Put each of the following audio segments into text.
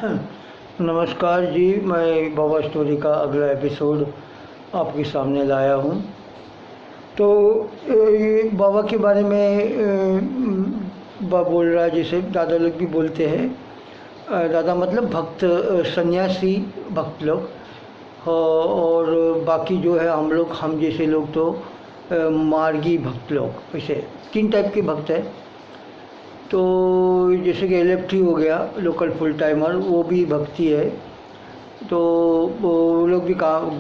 नमस्कार जी, मैं बाबा स्टोरी का अगला एपिसोड आपके सामने लाया हूँ। तो ये बाबा के बारे में बोल रहा है, जैसे दादा लोग भी बोलते हैं। दादा मतलब भक्त, सन्यासी भक्त लोग। और बाकी जो है हम जैसे लोग तो मार्गी भक्त लोग। ऐसे 3 टाइप के भक्त हैं। तो जैसे कि LFT हो गया, लोकल फुल टाइमर, वो भी भक्ति है। तो वो लोग भी काम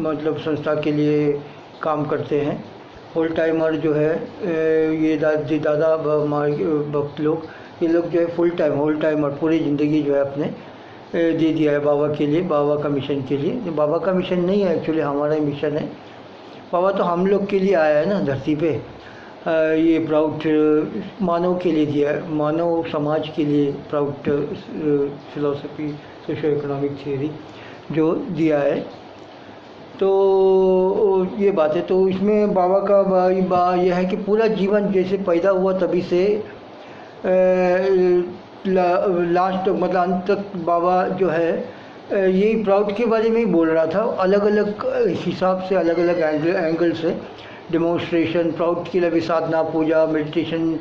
मतलब संस्था के लिए काम करते हैं। फुल टाइमर जो है ये दादा भक्त लोग, ये लोग जो है होल टाइमर पूरी ज़िंदगी जो है अपने दे दिया है बाबा के लिए, बाबा का मिशन के लिए। तो बाबा का मिशन नहीं है, एक्चुअली हमारा ही मिशन है। बाबा तो हम लोग के लिए आया है ना धरती पे। ये प्राउड मानव के लिए दिया है, मानव समाज के लिए proud philosophy, socio economic theory जो दिया है। तो ये बात है। तो इसमें बाबा का यह है कि पूरा जीवन जैसे पैदा हुआ तभी से लास्ट मतलब अंत तक बाबा जो है यही प्राउड के बारे में ही बोल रहा था। अलग अलग हिसाब से, अलग अलग एंगल से डेमोन्स्ट्रेशन, प्राउड के लिए भी साधना, पूजा, मेडिटेशन,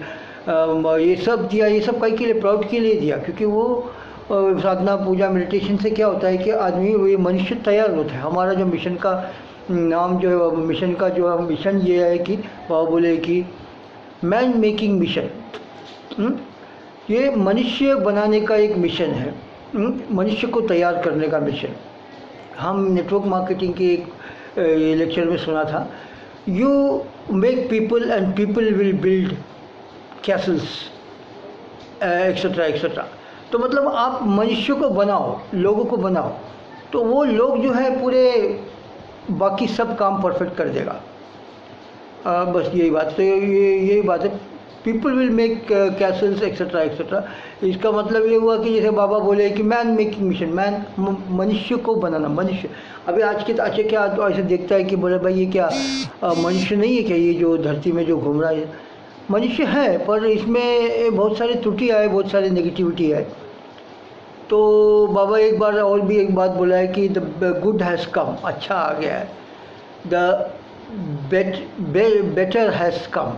ये सब दिया। ये सब कई के लिए, प्राउड के लिए दिया, क्योंकि वो साधना, पूजा, मेडिटेशन से क्या होता है कि आदमी, ये मनुष्य तैयार होता है। हमारा जो मिशन का नाम जो है, मिशन का जो मिशन ये है कि बाबा बोले कि मैन मेकिंग मिशन, ये मनुष्य बनाने का एक मिशन है, मनुष्य को तैयार करने का मिशन। हम नेटवर्क मार्केटिंग के एक लेक्चर में सुना था, you make people and people will build Castle's etcetera etcetera. तो मतलब आप मनुष्य को बनाओ, लोगों को बनाओ, तो वो लोग जो है पूरे बाकी सब काम परफेक्ट कर देगा। बस यही बात। तो यही बात है, people will make Castle's etcetera etcetera. इसका मतलब ये हुआ कि जैसे बाबा बोले कि मैन मेकिंग मिशन, मैन मनुष्य को बनाना। मनुष्य अभी आज के अच्छे क्या तो ऐसे देखता है कि बोले भाई ये क्या मनुष्य नहीं है क्या, ये जो धरती में जो घूम रहा है मनुष्य है, पर इसमें बहुत सारी त्रुटियाँ है, बहुत सारी नेगेटिविटी है। तो बाबा एक बार और भी एक बात बोला है कि द गुड हैज़ कम, अच्छा आ गया है। The better has come,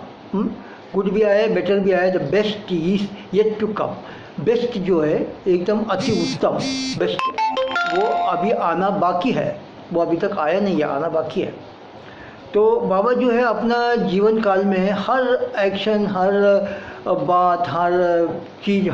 good भी आया है, बेटर भी आया है। The best is yet to come, best जो है एकदम अति उत्तम, बेस्ट वो अभी आना बाकी है, वो अभी तक आया नहीं है, आना बाकी है। तो बाबा जो है अपना जीवन काल में हर एक्शन, हर बात, हर चीज़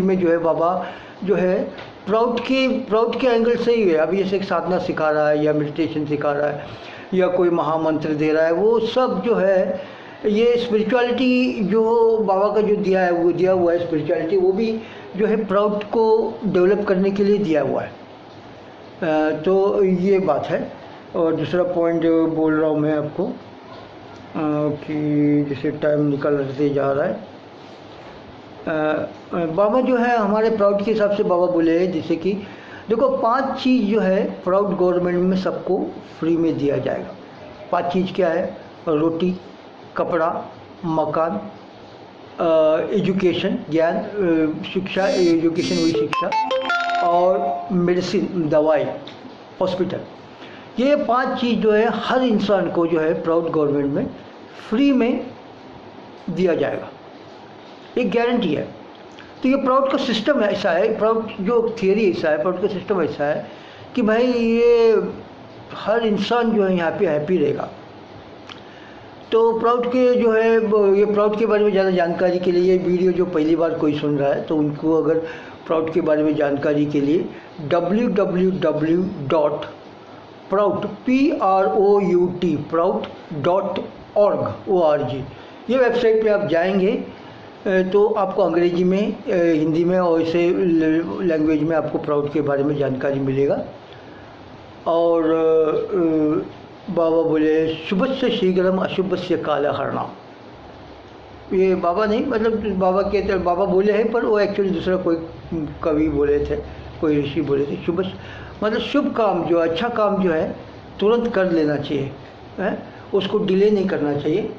में जो है बाबा जो है प्राउड के एंगल से ही है। अभी जैसे साधना सिखा रहा है या मेडिटेशन सिखा रहा है या कोई महामंत्र दे रहा है, वो सब जो है ये स्पिरिचुअलिटी जो बाबा का जो दिया है, वो दिया हुआ है स्पिरिचुअलिटी, वो भी जो है प्राउड को डेवलप करने के लिए दिया हुआ है। तो ये बात है। और दूसरा पॉइंट बोल रहा हूँ मैं आपको कि जैसे टाइम निकलते जा रहा है। बाबा जो है हमारे प्राउड के हिसाब से बाबा बोले हैं, जैसे कि देखो 5 चीज़ जो है प्राउड गवर्नमेंट में सबको फ्री में दिया जाएगा। 5 चीज़ क्या है? रोटी, कपड़ा, मकान, एजुकेशन, ज्ञान, शिक्षा, एजुकेशन वही शिक्षा, और मेडिसिन, दवाई, हॉस्पिटल। ये 5 चीज़ जो है हर इंसान को जो है प्राउड गवर्नमेंट में फ्री में दिया जाएगा, एक गारंटी है। तो ये प्राउड का सिस्टम ऐसा है, प्राउड जो थियरी ऐसा है, प्राउड का सिस्टम ऐसा है कि भाई ये हर इंसान जो है यहाँ पे हैप्पी रहेगा। तो प्राउड के जो है ये प्राउड के बारे में ज़्यादा जानकारी के लिए ये वीडियो जो पहली बार कोई सुन रहा है तो उनको अगर प्राउड के बारे में जानकारी के लिए www.proud.org ये वेबसाइट पे आप जाएंगे तो आपको अंग्रेजी में, हिंदी में और ऐसे लैंग्वेज में आपको प्राउड के बारे में जानकारी मिलेगा। और बाबा बोले शुभस्य शीघ्रम अशुभस्य कालहरणम। ये बाबा नहीं, मतलब बाबा बोले हैं, पर वो एक्चुअली दूसरा कोई कवि बोले थे, कोई ऋषि बोले थे। शुभ मतलब शुभ काम जो, अच्छा काम जो है तुरंत कर लेना चाहिए, है उसको डिले नहीं करना चाहिए।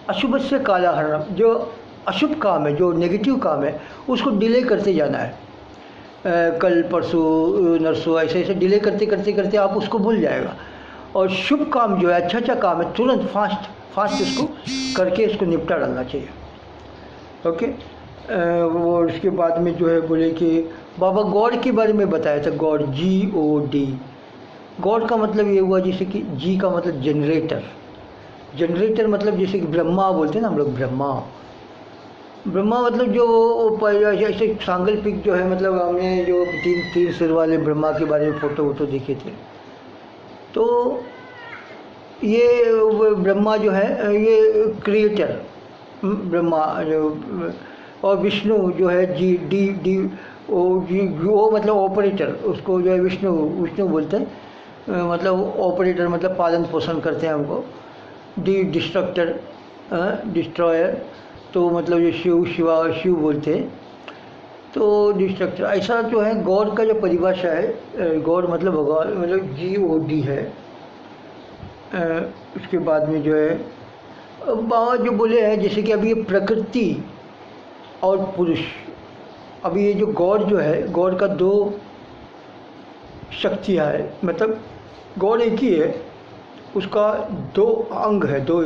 अशुभस्य कालहरणम, जो अशुभ काम है, जो नेगेटिव काम है, उसको डिले करते जाना है। कल परसों नरसों, ऐसे ऐसे डिले करते करते करते आप उसको भूल जाएगा। और शुभ काम जो है, अच्छा अच्छा काम है, तुरंत फास्ट फास्ट उसको करके उसको निपटा डालना चाहिए। ओके। और उसके बाद में जो है बोले कि बाबा गॉड के बारे में बताया था। God, GOD। गॉड का मतलब ये हुआ जैसे कि जी का मतलब जनरेटर। जनरेटर मतलब जैसे कि ब्रह्मा बोलते हैं ना हम लोग, ब्रह्मा। ब्रह्मा मतलब जो ऐसे सांकल्पिक जो है, मतलब हमने जो तीन सिर वाले ब्रह्मा के बारे में फ़ोटो वोटो देखे थे। तो ये ब्रह्मा जो है ये क्रिएटर ब्रह्मा जो, और विष्णु जो है जी वो मतलब ऑपरेटर, उसको जो है विष्णु बोलते हैं। मतलब ऑपरेटर मतलब पालन पोषण करते हैं हमको। डिस्ट्रक्टर, डिस्ट्रॉयर, तो मतलब ये शिव बोलते हैं। तो डिस्ट्रक्टर, ऐसा जो है गॉड का जो परिभाषा है, गॉड मतलब भगवान, मतलब GOD है। उसके बाद में जो है बाबा जो बोले हैं जैसे कि अभी ये प्रकृति और पुरुष, अभी ये जो गॉड जो है, गॉड का दो शक्तियाँ है, मतलब गॉड एक ही है, उसका दो अंग है, दो।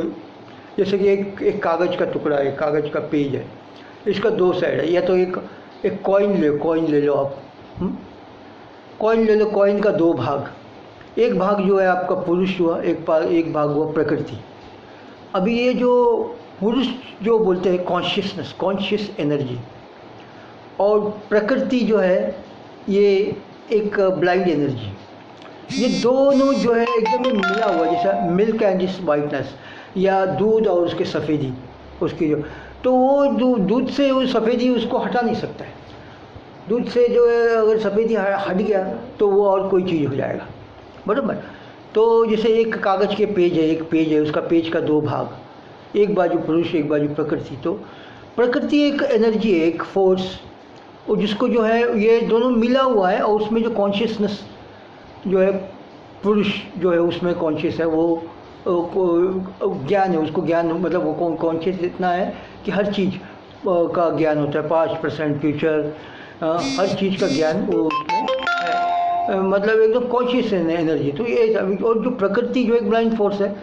जैसे कि एक कागज़ का टुकड़ा है, कागज़ का पेज है, इसका दो साइड है। या तो एक कॉइन ले लो आप, कॉइन ले लो, कॉइन का दो भाग, एक भाग जो है आपका पुरुष हुआ, एक भाग हुआ प्रकृति। अभी ये जो पुरुष जो बोलते हैं कॉन्शियसनेस, कॉन्शियस एनर्जी, और प्रकृति जो है ये एक ब्लाइंड एनर्जी, ये दोनों जो है एकदम ही मिला हुआ, जैसा मिल्क एंड इट्स वाइटनेस, या दूध और उसके सफ़ेदी उसकी जो, तो वो दूध से वो सफ़ेदी उसको हटा नहीं सकता है। दूध से जो है अगर सफ़ेदी हट गया तो वो और कोई चीज़ हो जाएगा, बराबर। तो जैसे एक कागज़ के पेज है, एक पेज है, उसका पेज का दो भाग, एक बाजू पुरुष, एक बाजू प्रकृति। तो प्रकृति एक एनर्जी है, एक फोर्स, और जिसको जो है ये दोनों मिला हुआ है, और उसमें जो कॉन्शियसनेस जो है पुरुष जो है उसमें कॉन्शियस है, वो ज्ञान है, उसको ज्ञान मतलब वो कॉन्शियस इतना है कि हर चीज़ का ज्ञान होता है, 5% फ्यूचर, हर चीज़ का ज्ञान वो उसमें है, मतलब एकदम कॉन्शियस एनर्जी। तो ये, और जो प्रकृति जो एक ब्लाइंड फोर्स है,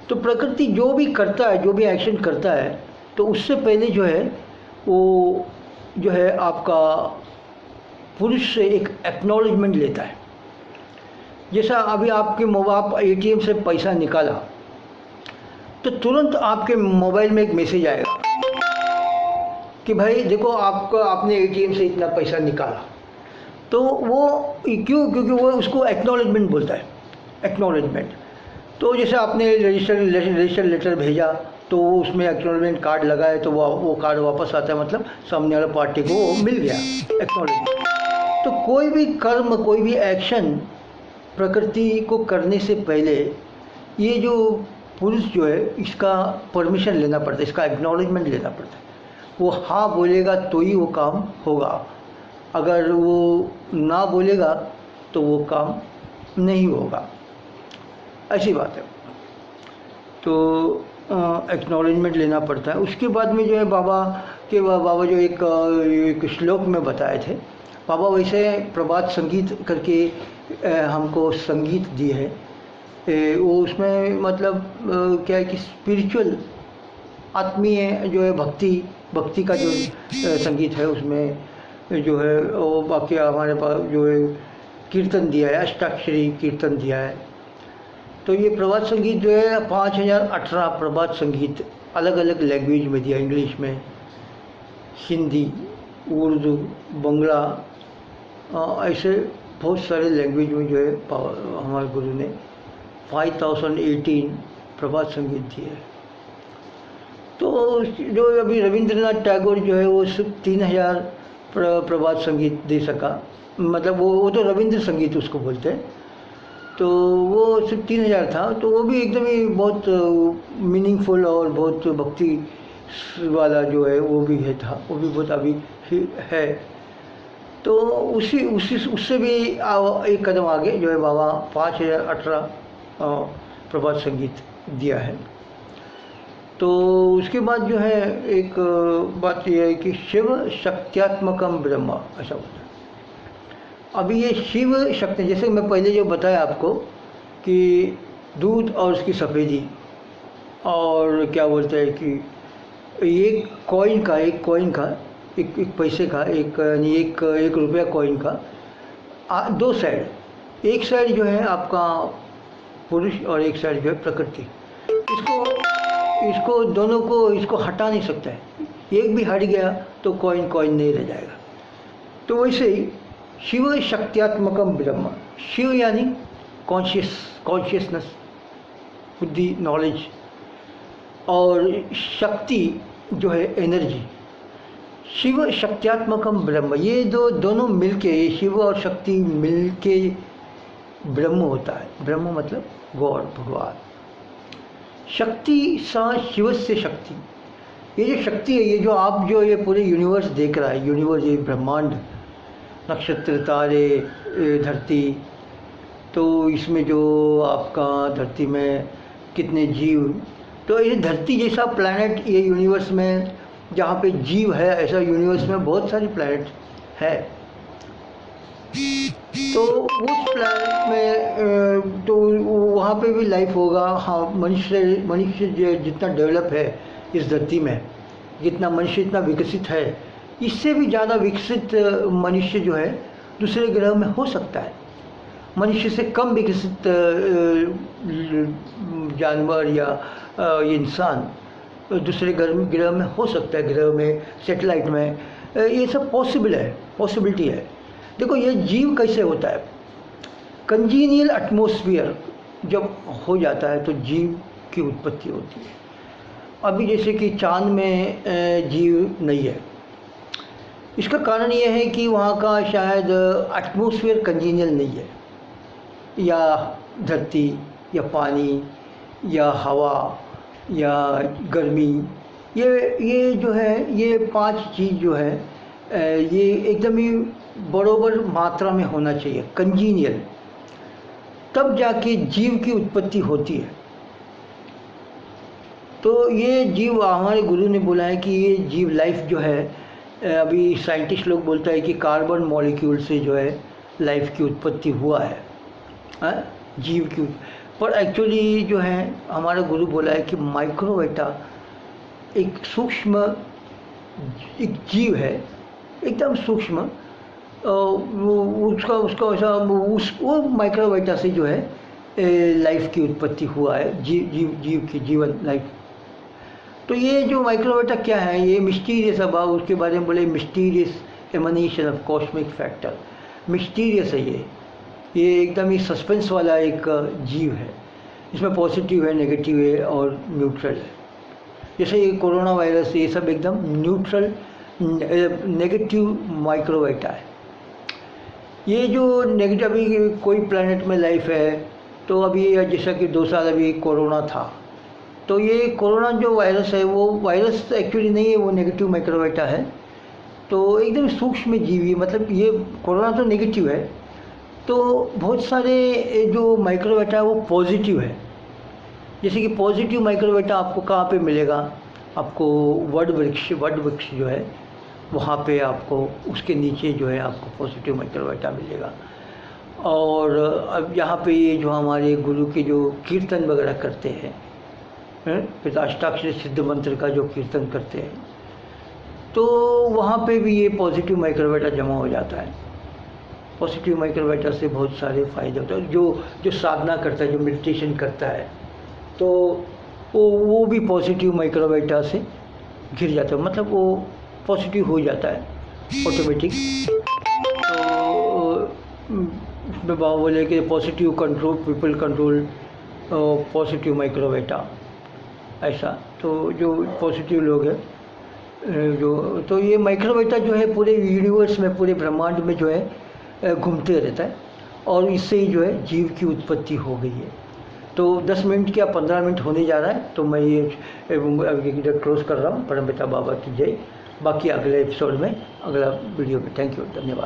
तो प्रकृति जो भी करता है, जो भी एक्शन करता है, तो उससे पहले जो है वो जो है आपका पुरुष से एक एक्नॉलेजमेंट लेता है। जैसा अभी आपके मोबाइल ATM से पैसा निकाला तो तुरंत आपके मोबाइल में एक मैसेज आएगा कि भाई देखो आपने ATM से इतना पैसा निकाला। तो वो क्योंकि वो उसको एक्नॉलेजमेंट बोलता है, एक्नॉलेजमेंट। तो जैसे आपने रजिस्टर लेटर भेजा तो वो उसमें एक्नॉलेजमेंट कार्ड लगा है, तो वो कार्ड वापस आता है, मतलब सामने वाला पार्टी को वो मिल गया एक्नॉलेजमेंट। तो कोई भी कर्म, कोई भी एक्शन प्रकृति को करने से पहले ये जो पुरुष जो है इसका परमिशन लेना पड़ता है, इसका एक्नॉलेजमेंट लेना पड़ता है। वो हाँ बोलेगा तो ही वो काम होगा, अगर वो ना बोलेगा तो वो काम नहीं होगा, ऐसी बात है। तो एक्नॉलेजमेंट लेना पड़ता है। उसके बाद में जो है बाबा जो एक श्लोक में बताए थे, बाबा वैसे प्रभात संगीत करके हमको संगीत दी है। वो उसमें मतलब क्या है कि स्पिरिचुअल आत्मीय जो है भक्ति का जो संगीत है, उसमें जो है वो बाकी हमारे पास जो है कीर्तन दिया है, अष्टाक्षरी कीर्तन दिया है। तो ये प्रभात संगीत जो है 5018 प्रभात संगीत अलग अलग लैंग्वेज में दिया, इंग्लिश में, हिंदी, उर्दू, बंगला, ऐसे बहुत सारे लैंग्वेज में जो है हमारे गुरु ने 5018 प्रभात संगीत दिए है। तो जो अभी रविंद्रनाथ टैगोर जो है वो सिर्फ 3000 प्रभात संगीत दे सका, मतलब वो तो रविंद्र संगीत उसको बोलते हैं। तो वो सिर्फ 3000 था, तो वो भी एकदम ही बहुत मीनिंगफुल और बहुत भक्ति वाला जो है वो भी है था, वो भी बहुत अभी है। तो उससे भी एक कदम आगे जो है बाबा 5018 प्रभात संगीत दिया है। तो उसके बाद जो है एक बात यह है कि शिव शक्त्यात्मकम ब्रह्मा, ऐसा होता है। अभी ये शिव शक्ति, जैसे मैं पहले जो बताया आपको कि दूध और उसकी सफ़ेदी, और क्या बोलते हैं कि एक कॉइन का एक पैसे का यानी एक रुपया कॉइन का दो साइड, एक साइड जो है आपका पुरुष और एक साइड जो है प्रकृति। इसको दोनों को इसको हटा नहीं सकता है, एक भी हट गया तो कॉइन नहीं रह जाएगा। तो वैसे ही शिव शक्त्यात्मकम ब्रह्म, शिव यानी कॉन्शियसनेस, बुद्धि, नॉलेज, और शक्ति जो है एनर्जी। शिव शक्त्यात्मकम ब्रह्म, ये दोनों मिलके, शिव और शक्ति मिलके ब्रह्म होता है। ब्रह्म मतलब गॉड, भगवान। शक्ति सा शिवस्य शक्ति, ये जो शक्ति है, ये जो आप जो ये पूरे यूनिवर्स देख रहा है, यूनिवर्स, ये ब्रह्मांड, नक्षत्र, तारे, धरती, तो इसमें जो आपका धरती में कितने जीव, तो ये धरती जैसा प्लैनेट, ये यूनिवर्स में जहाँ पे जीव है, ऐसा यूनिवर्स में बहुत सारे प्लैनेट है। तो उस प्लैनेट में तो वहाँ पे भी लाइफ होगा। हाँ, मनुष्य जितना डेवलप है इस धरती में, जितना मनुष्य इतना विकसित है, इससे भी ज़्यादा विकसित मनुष्य जो है दूसरे ग्रह में हो सकता है। मनुष्य से कम विकसित जानवर या इंसान दूसरे ग्रह में हो सकता है, ग्रह में, सैटेलाइट में, ये सब पॉसिबल है, पॉसिबिलिटी है। देखो ये जीव कैसे होता है, कंजीनियल एटमॉस्फेयर जब हो जाता है तो जीव की उत्पत्ति होती है। अभी जैसे कि चांद में जीव नहीं है, इसका कारण ये है कि वहाँ का शायद एटमॉस्फेयर कंजीनियल नहीं है, या धरती या पानी या हवा या गर्मी, ये जो है, ये 5 चीज़ जो है ये एकदम ही बराबर मात्रा में होना चाहिए, कंजीनियल, तब जाके जीव की उत्पत्ति होती है। तो ये जीव, हमारे गुरु ने बोला है कि ये जीव लाइफ जो है, अभी साइंटिस्ट लोग बोलता है कि कार्बन मॉलिक्यूल से जो है लाइफ की उत्पत्ति हुआ है, जीव की। पर एक्चुअली जो है हमारा गुरु बोला है कि माइक्रोवेटा एक सूक्ष्म एक जीव है, एकदम सूक्ष्म, उसका वैसा वो माइक्रोवेटा से जो है लाइफ की उत्पत्ति हुआ है, जीव की जीवन लाइफ। तो ये जो माइक्रोवेटा क्या है, ये मिस्टीरियस, अब उसके बारे में बोले mysterious emanation of cosmic factor, mysterious है ये एकदम ही सस्पेंस वाला एक जीव है। इसमें पॉजिटिव है, नेगेटिव है और न्यूट्रल है। जैसे ये कोरोना वायरस, ये सब एकदम न्यूट्रल नेगेटिव माइक्रोवेटा है। ये जो नेगेटिव, अभी कोई प्लैनेट में लाइफ है, तो अभी जैसा कि 2 साल अभी कोरोना था, तो ये कोरोना जो वायरस है, वो वायरस एक्चुअली नहीं है, वो नेगेटिव माइक्रोवेटा है। तो एकदम सूक्ष्म जीवी, मतलब ये कोरोना तो नेगेटिव है, तो बहुत सारे जो माइक्रोवेटा है वो पॉजिटिव है। जैसे कि पॉजिटिव माइक्रोवेटा आपको कहाँ पे मिलेगा, आपको वड वृक्ष जो है वहाँ पे आपको, उसके नीचे जो है आपको पॉजिटिव माइक्रोवेटा मिलेगा। और अब यहाँ पे ये जो हमारे गुरु के जो कीर्तन वगैरह करते हैं, फिर अष्टाक्षरी सिद्ध मंत्र का जो कीर्तन करते हैं, तो वहाँ पे भी ये पॉजिटिव माइक्रोवेटा जमा हो जाता है। पॉजिटिव माइक्रोवेटा से बहुत सारे फ़ायदे होते हैं। जो साधना करता है, जो मेडिटेशन करता है, तो वो भी पॉजिटिव माइक्रोवेटा से घिर जाता है, मतलब वो पॉजिटिव हो जाता है ऑटोमेटिक। तो उसमें बाबा बोले कि positive control, people control positive microbiota, ऐसा। तो जो पॉजिटिव लोग हैं तो ये माइक्रोवेटा जो है पूरे यूनिवर्स में, पूरे ब्रह्मांड में जो है घूमते रहता है, और इससे ही जो है जीव की उत्पत्ति हो गई है। तो 10 मिनट या 15 मिनट होने जा रहा है, तो मैं ये इधर क्लोज कर रहा हूँ। परमपिता बाबा की जय। बाकी अगले एपिसोड में, अगला वीडियो में। थैंक यू, धन्यवाद।